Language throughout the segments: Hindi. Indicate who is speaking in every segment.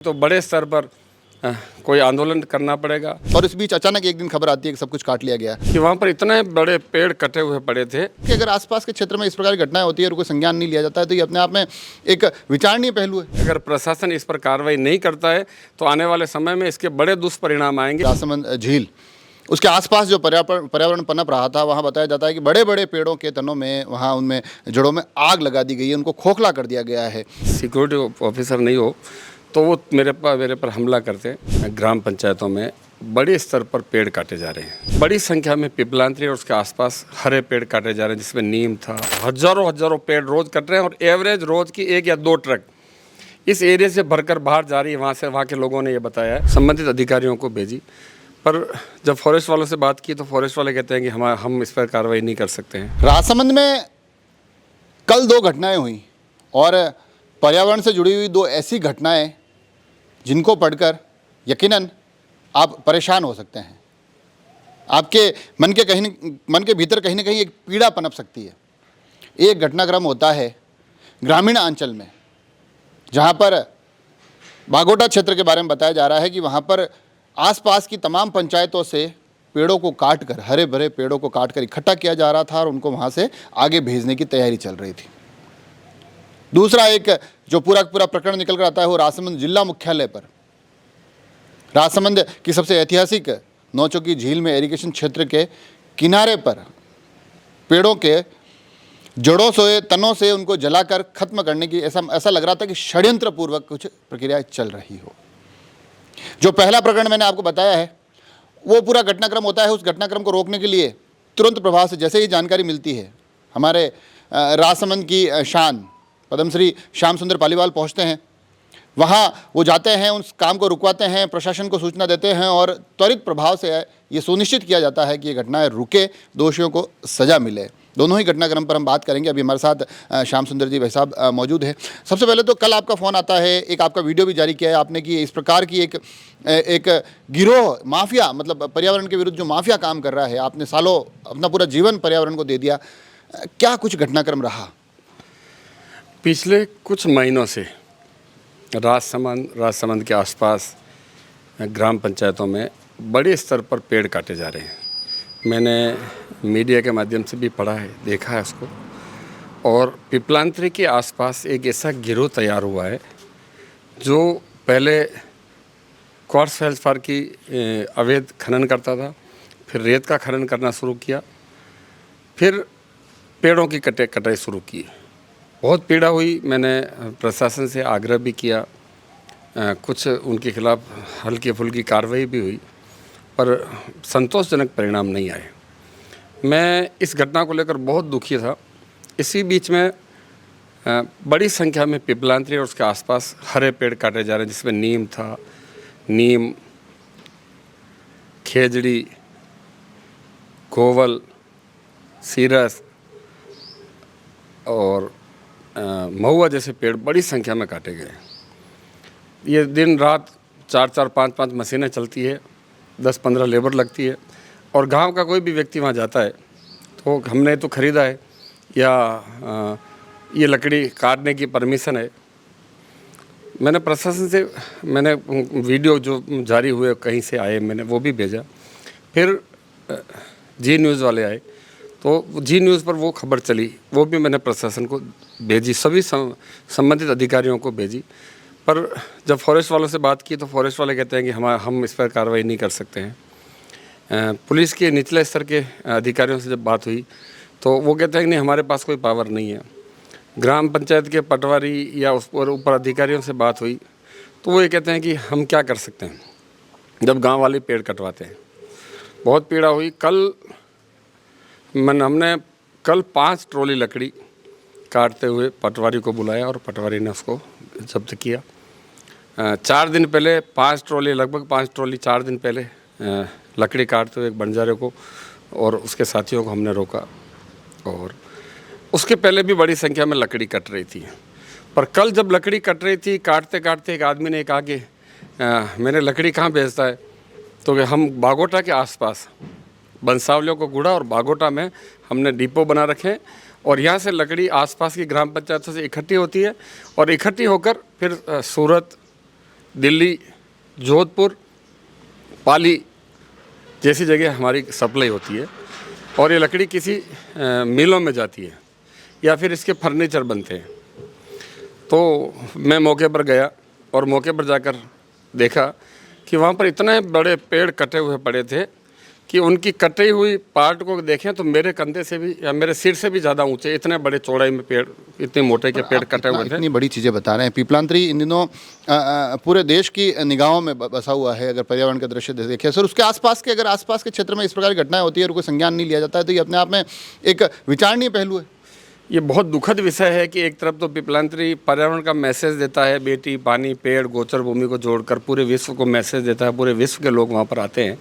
Speaker 1: तो बड़े स्तर पर कोई आंदोलन करना पड़ेगा।
Speaker 2: और इस बीच अचानक एक दिन खबर आती है कि सब कुछ काट लिया गया
Speaker 1: कि वहाँ पर इतने बड़े पेड़ कटे हुए पड़े थे
Speaker 2: कि अगर आसपास के क्षेत्र में इस प्रकार की घटनाएं होती है और कोई संज्ञान नहीं लिया जाता है तो ये अपने आप में एक विचारणीय पहलू है।
Speaker 1: अगर प्रशासन इस पर कार्रवाई नहीं करता है तो आने वाले समय में इसके बड़े दुष्परिणाम आएंगे।
Speaker 2: राजसमंद झील उसके आसपास जो पर्यावरण पनप रहा था, वहाँ बताया जाता है कि बड़े बड़े पेड़ों के तनों में, वहाँ उनमें जड़ों में आग लगा दी गई है, उनको खोखला कर दिया गया है।
Speaker 1: सिक्योरिटी ऑफिसर नहीं हो तो वो मेरे पर हमला करते हैं। ग्राम पंचायतों में बड़े स्तर पर पेड़ काटे जा रहे हैं। बड़ी संख्या में पिपलांतरी और उसके आसपास हरे पेड़ काटे जा रहे हैं, जिसमें नीम था। हजारों पेड़ रोज कट रहे हैं और एवरेज रोज की 1 या 2 ट्रक इस एरिया से भरकर बाहर जा रही है। वहाँ के लोगों ने ये बताया है, संबंधित अधिकारियों को भेजी, पर जब फॉरेस्ट वालों से बात की तो फॉरेस्ट वाले कहते हैं कि हम इस पर कार्रवाई नहीं कर सकते हैं।
Speaker 2: राजसमंद में कल 2 घटनाएं हुई और पर्यावरण से जुड़ी हुई 2 ऐसी घटनाएं जिनको पढ़कर यकीनन आप परेशान हो सकते हैं। आपके मन के भीतर कहीं ना कहीं एक पीड़ा पनप सकती है। एक घटनाक्रम होता है ग्रामीण अंचल में, जहां पर बागोटा क्षेत्र के बारे में बताया जा रहा है कि वहां पर आसपास की तमाम पंचायतों से पेड़ों को काटकर, हरे भरे पेड़ों को काटकर इकट्ठा किया जा रहा था और उनको वहां से आगे भेजने की तैयारी चल रही थी। दूसरा एक जो पूरा प्रकरण निकल कर आता है वो राजसमंद जिला मुख्यालय पर, राजसमंद की सबसे ऐतिहासिक नौचौकी झील में इरिगेशन क्षेत्र के किनारे पर पेड़ों के जड़ों से, तनों से उनको जलाकर खत्म करने की ऐसा लग रहा था कि षड्यंत्र पूर्वक कुछ प्रक्रिया चल रही हो। जो पहला प्रकरण मैंने आपको बताया है वो पूरा घटनाक्रम होता है। उस घटनाक्रम को रोकने के लिए तुरंत प्रभाव से जैसे ही जानकारी मिलती है, हमारे राजसमंद की शान पद्मश्री श्याम सुंदर पालीवाल पहुंचते हैं। वहाँ वो जाते हैं, उस काम को रुकवाते हैं, प्रशासन को सूचना देते हैं और त्वरित प्रभाव से ये सुनिश्चित किया जाता है कि ये घटनाएं रुके, दोषियों को सजा मिले। दोनों ही घटनाक्रम पर हम बात करेंगे। अभी हमारे साथ श्याम सुंदर जी भाई साहब मौजूद है। सबसे पहले तो कल आपका फ़ोन आता है, एक आपका वीडियो भी जारी किया है आपने कि इस प्रकार की एक गिरोह, माफिया, मतलब पर्यावरण के विरुद्ध जो माफिया काम कर रहा है, आपने सालों अपना पूरा जीवन पर्यावरण को दे दिया। क्या कुछ घटनाक्रम रहा?
Speaker 1: पिछले कुछ महीनों से राजसमंद के आसपास ग्राम पंचायतों में बड़े स्तर पर पेड़ काटे जा रहे हैं। मैंने मीडिया के माध्यम से भी पढ़ा है, देखा है उसको। और पिपलांतरी के आसपास एक ऐसा गिरोह तैयार हुआ है जो पहले क्वार्ट्ज फेल्डस्पार की अवैध खनन करता था, फिर रेत का खनन करना शुरू किया, फिर पेड़ों की कटाई शुरू की। बहुत पीड़ा हुई। मैंने प्रशासन से आग्रह भी किया, कुछ उनके खिलाफ हल्की फुल्की कार्रवाई भी हुई, पर संतोषजनक परिणाम नहीं आए। मैं इस घटना को लेकर बहुत दुखी था। इसी बीच में बड़ी संख्या में पिपलांतरी और उसके आसपास हरे पेड़ काटे जा रहे हैं, जिसमें नीम था। नीम, खेजड़ी, गोवल, सीरस और महुआ जैसे पेड़ बड़ी संख्या में काटे गए। ये दिन रात 4-4, 5-5 मशीनें चलती है, 10-15 लेबर लगती है और गांव का कोई भी व्यक्ति वहाँ जाता है तो हमने तो ख़रीदा है या ये लकड़ी काटने की परमिशन है। मैंने प्रशासन से वीडियो जो जारी हुए कहीं से आए, मैंने वो भी भेजा। फिर जी न्यूज़ वाले आए तो जी न्यूज़ पर वो खबर चली, वो भी मैंने प्रशासन को भेजी, सभी संबंधित अधिकारियों को भेजी। पर जब फॉरेस्ट वालों से बात की तो फॉरेस्ट वाले कहते हैं कि हम इस पर कार्रवाई नहीं कर सकते हैं। पुलिस के निचले स्तर के अधिकारियों से जब बात हुई तो वो कहते हैं कि नहीं, हमारे पास कोई पावर नहीं है। ग्राम पंचायत के पटवारी या उस पर ऊपर अधिकारियों से बात हुई तो वो ये कहते हैं कि हम क्या कर सकते हैं जब गाँव वाले पेड़ कटवाते हैं। बहुत पीड़ा हुई। हमने कल 5 ट्रॉली लकड़ी काटते हुए पटवारी को बुलाया और पटवारी ने उसको जब्त किया। 4 दिन पहले 5 ट्रॉली, लगभग 5 ट्रॉली 4 दिन पहले लकड़ी काटते हुए एक बंजारे को और उसके साथियों को हमने रोका। और उसके पहले भी बड़ी संख्या में लकड़ी कट रही थी। पर कल जब लकड़ी कट रही थी, काटते काटते एक आदमी ने कहा कि मैंने लकड़ी कहाँ बेचता है, तो कि हम बागोटा के आसपास बंसावलियों को गुड़ा और बागोटा में हमने डिपो बना रखे और यहाँ से लकड़ी आसपास की ग्राम पंचायतों से इकट्ठी होती है और इकट्ठी होकर फिर सूरत दिल्ली, जोधपुर, पाली जैसी जगह हमारी सप्लाई होती है और ये लकड़ी किसी मिलों में जाती है या फिर इसके फर्नीचर बनते हैं। तो मैं मौके पर गया और मौके पर जाकर देखा कि वहाँ पर इतने बड़े पेड़ कटे हुए पड़े थे कि उनकी कटी हुई पार्ट को देखें तो मेरे कंधे से भी या मेरे सिर से भी ज़्यादा ऊंचे, इतने बड़े चौड़ाई में पेड़, इतने मोटे के पेड़ कटे हुए थे।
Speaker 2: इतनी बड़ी चीज़ें बता रहे हैं। पीपलांतरी इन दिनों पूरे देश की निगाहों में बसा हुआ है। अगर पर्यावरण का दृश्य देखें सर, उसके आसपास के, अगर आसपास के क्षेत्र में इस प्रकार की घटनाएं होती है और कोई संज्ञान नहीं लिया जाता है तो ये अपने आप में एक विचारणीय पहलू है।
Speaker 1: ये बहुत दुखद विषय है कि एक तरफ तो पीपलांतरी पर्यावरण का मैसेज देता है, बेटी पानी पेड़ गोचर भूमि को जोड़कर पूरे विश्व को मैसेज देता है, पूरे विश्व के लोग वहाँ पर आते हैं।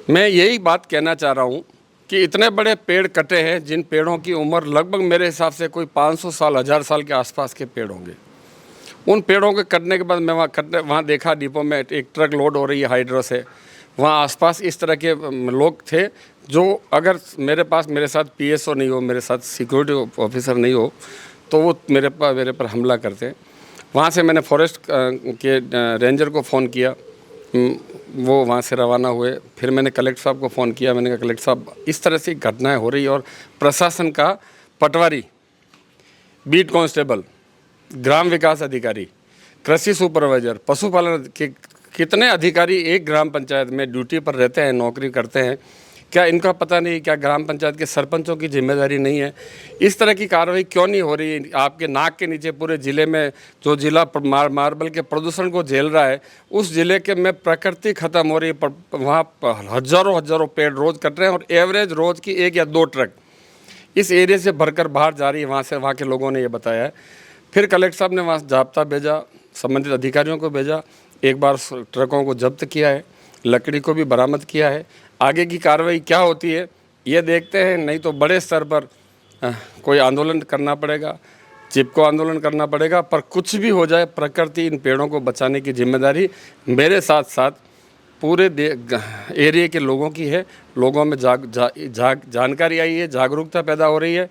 Speaker 1: मैं यही बात कहना चाह रहा हूँ कि इतने बड़े पेड़ कटे हैं जिन पेड़ों की उम्र लगभग मेरे हिसाब से कोई 500 साल 1000 साल के आसपास के पेड़ होंगे। उन पेड़ों के कटने के बाद मैं वहाँ देखा डिपो में एक ट्रक लोड हो रही है हाइड्रो से। वहाँ आसपास इस तरह के लोग थे जो अगर मेरे साथ पीएसओ नहीं हो, मेरे साथ सिक्योरिटी ऑफिसर नहीं हो तो वो मेरे पर हमला करते। वहाँ से मैंने फॉरेस्ट के रेंजर को फ़ोन किया, वो वहाँ से रवाना हुए। फिर मैंने कलेक्टर साहब को फ़ोन किया, मैंने कहा कलेक्टर साहब इस तरह से घटनाएं हो रही और प्रशासन का पटवारी, बीट कांस्टेबल, ग्राम विकास अधिकारी, कृषि सुपरवाइजर, पशुपालन के कितने अधिकारी एक ग्राम पंचायत में ड्यूटी पर रहते हैं, नौकरी करते हैं, क्या इनका पता नहीं? क्या ग्राम पंचायत के सरपंचों की जिम्मेदारी नहीं है? इस तरह की कार्रवाई क्यों नहीं हो रही? आपके नाक के नीचे पूरे ज़िले में जो ज़िला मार्बल के प्रदूषण को झेल रहा है, उस ज़िले के में प्रकृति ख़त्म हो रही है। वहाँ हज़ारों पेड़ रोज़ कट रहे हैं और एवरेज रोज़ की 1 या 2 ट्रक इस एरिया से भरकर बाहर जा रही है। वहाँ के लोगों ने ये बताया है। फिर कलेक्टर साहब ने वहाँ जाब्ता भेजा, संबंधित अधिकारियों को भेजा, एक बार ट्रकों को जब्त किया है, लकड़ी को भी बरामद किया है। आगे की कार्रवाई क्या होती है ये देखते हैं, नहीं तो बड़े स्तर पर कोई आंदोलन करना पड़ेगा, चिपको आंदोलन करना पड़ेगा। पर कुछ भी हो जाए, प्रकृति इन पेड़ों को बचाने की जिम्मेदारी मेरे साथ साथ पूरे एरिया के लोगों की है। लोगों में जानकारी आई है, जागरूकता पैदा हो रही है।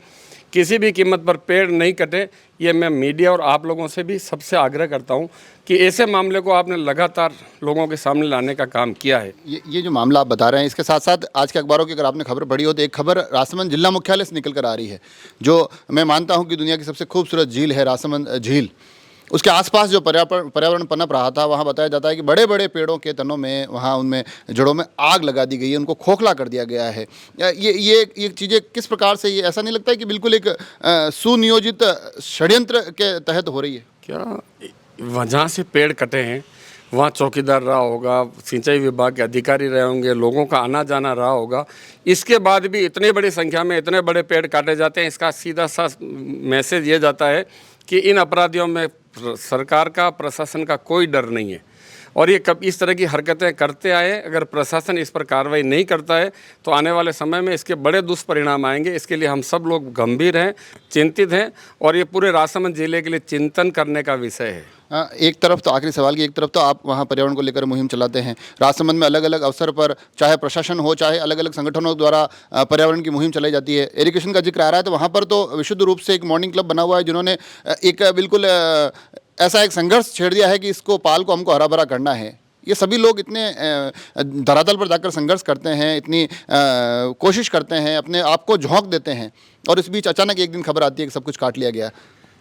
Speaker 1: किसी भी कीमत पर पेड़ नहीं कटे, ये मैं मीडिया और आप लोगों से भी सबसे आग्रह करता हूं कि ऐसे मामले को आपने लगातार लोगों के सामने लाने का काम किया है।
Speaker 2: ये जो मामला आप बता रहे हैं, इसके साथ साथ आज के अखबारों की अगर आपने खबर पढ़ी हो तो एक खबर राजसमंद जिला मुख्यालय से निकल कर आ रही है, जो मैं मानता हूँ कि दुनिया की सबसे खूबसूरत झील है राजसमंद झील। उसके आसपास जो पर्यावरण पनप रहा था, वहाँ बताया जाता है कि बड़े बड़े पेड़ों के तनों में, वहाँ उनमें जड़ों में आग लगा दी गई है, उनको खोखला कर दिया गया है। ये चीज़ें किस प्रकार से, ये ऐसा नहीं लगता है कि बिल्कुल एक सुनियोजित षड्यंत्र के तहत हो रही है?
Speaker 1: क्या जहाँ से पेड़ कटे हैं वहाँ चौकीदार रहा होगा, सिंचाई विभाग के अधिकारी रहे होंगे, लोगों का आना जाना रहा होगा। इसके बाद भी इतनी बड़ी संख्या में इतने बड़े पेड़ काटे जाते हैं। इसका सीधा सा मैसेज ये जाता है कि इन अपराधियों में सरकार का, प्रशासन का कोई डर नहीं है और ये कब इस तरह की हरकतें करते आए। अगर प्रशासन इस पर कार्रवाई नहीं करता है तो आने वाले समय में इसके बड़े दुष्परिणाम आएंगे। इसके लिए हम सब लोग गंभीर हैं, चिंतित हैं और ये पूरे राजसमंद जिले के लिए चिंतन करने का विषय है।
Speaker 2: एक तरफ तो आखिरी सवाल की, एक तरफ तो आप वहाँ पर्यावरण को लेकर मुहिम चलाते हैं। राजसमंद में अलग अलग अवसर पर, चाहे प्रशासन हो चाहे अलग अलग संगठनों द्वारा पर्यावरण की मुहिम चलाई जाती है। एजुकेशन का जिक्र आ रहा है तो वहाँ पर तो विशुद्ध रूप से एक मॉर्निंग क्लब बना हुआ है, जिन्होंने एक बिल्कुल ऐसा एक संघर्ष छेड़ दिया है कि इसको पाल को हमको हरा भरा करना है। ये सभी लोग इतने धरातल पर जाकर संघर्ष करते हैं, इतनी कोशिश करते हैं, अपने आप को झोंक देते हैं और इस बीच अचानक एक दिन खबर आती है कि सब कुछ काट लिया गया।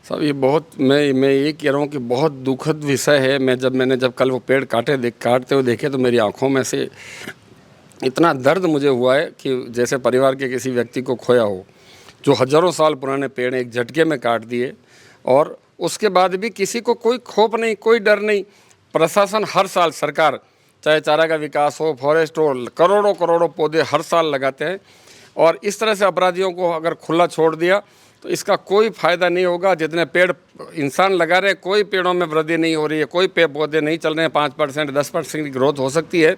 Speaker 1: साहब ये बहुत, मैं ये कह रहा हूँ कि बहुत दुखद विषय है। मैंने जब कल वो पेड़ काटते हुए देखे तो मेरी आंखों में से इतना दर्द मुझे हुआ है कि जैसे परिवार के किसी व्यक्ति को खोया हो, जो हज़ारों साल पुराने पेड़ एक झटके में काट दिए और उसके बाद भी किसी को कोई खौफ नहीं, कोई डर नहीं। प्रशासन हर साल, सरकार चाहे चारा का विकास हो, फॉरेस्ट हो, करोड़ों पौधे हर साल लगाते हैं और इस तरह से अपराधियों को अगर खुला छोड़ दिया तो इसका कोई फ़ायदा नहीं होगा। जितने पेड़ इंसान लगा रहे हैं, कोई पेड़ों में वृद्धि नहीं हो रही है, कोई पेड़ पौधे नहीं चल रहे हैं। 5% 10% की ग्रोथ हो सकती है।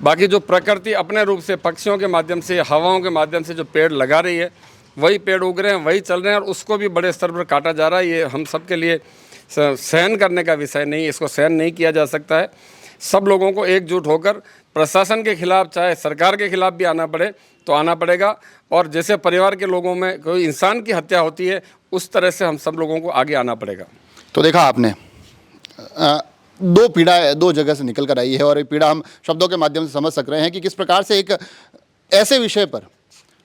Speaker 1: बाकी जो प्रकृति अपने रूप से पक्षियों के माध्यम से, हवाओं के माध्यम से जो पेड़ लगा रही है, वही पेड़ उग रहे हैं, वही चल रहे हैं और उसको भी बड़े स्तर पर काटा जा रहा है। ये हम सब के लिए सहन करने का विषय नहीं, इसको सहन नहीं किया जा सकता है। सब लोगों को एकजुट होकर प्रशासन के खिलाफ, चाहे सरकार के खिलाफ भी आना पड़े तो आना पड़ेगा और जैसे परिवार के लोगों में कोई इंसान की हत्या होती है, उस तरह से हम सब लोगों को आगे आना पड़ेगा।
Speaker 2: तो देखा आपने, दो पीड़ा दो जगह से निकल कर आई है, और ये पीड़ा हम शब्दों के माध्यम से समझ सक रहे हैं कि किस प्रकार से एक ऐसे विषय पर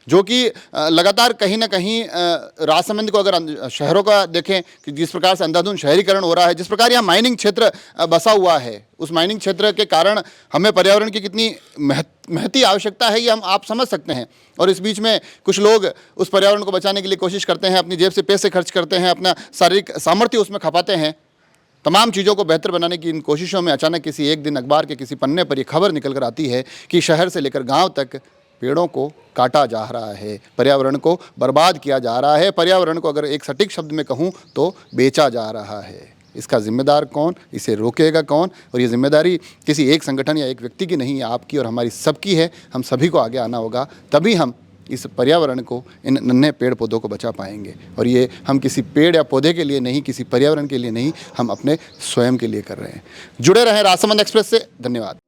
Speaker 2: जो कि लगातार कहीं ना कहीं राजसमंद को अगर शहरों का देखें कि जिस प्रकार से अंधाधुंध शहरीकरण हो रहा है, जिस प्रकार यहाँ माइनिंग क्षेत्र बसा हुआ है, उस माइनिंग क्षेत्र के कारण हमें पर्यावरण की कितनी महती आवश्यकता है ये हम आप समझ सकते हैं। और इस बीच में कुछ लोग उस पर्यावरण को बचाने के लिए कोशिश करते हैं, अपनी जेब से पैसे खर्च करते हैं, अपना शारीरिक सामर्थ्य उसमें खपाते हैं। तमाम चीज़ों को बेहतर बनाने की इन कोशिशों में अचानक किसी एक दिन अखबार के किसी पन्ने पर ये खबर निकल कर आती है कि शहर से लेकर गांव तक पेड़ों को काटा जा रहा है, पर्यावरण को बर्बाद किया जा रहा है, पर्यावरण को अगर एक सटीक शब्द में कहूँ तो बेचा जा रहा है। इसका जिम्मेदार कौन, इसे रोकेगा कौन? और ये जिम्मेदारी किसी एक संगठन या एक व्यक्ति की नहीं है, आपकी और हमारी सबकी है। हम सभी को आगे आना होगा, तभी हम इस पर्यावरण को, इन नन्हे पेड़ पौधों को बचा पाएंगे। और ये हम किसी पेड़ या पौधे के लिए नहीं, किसी पर्यावरण के लिए नहीं, हम अपने स्वयं के लिए कर रहे हैं। जुड़े रहें राजसमंद एक्सप्रेस से। धन्यवाद।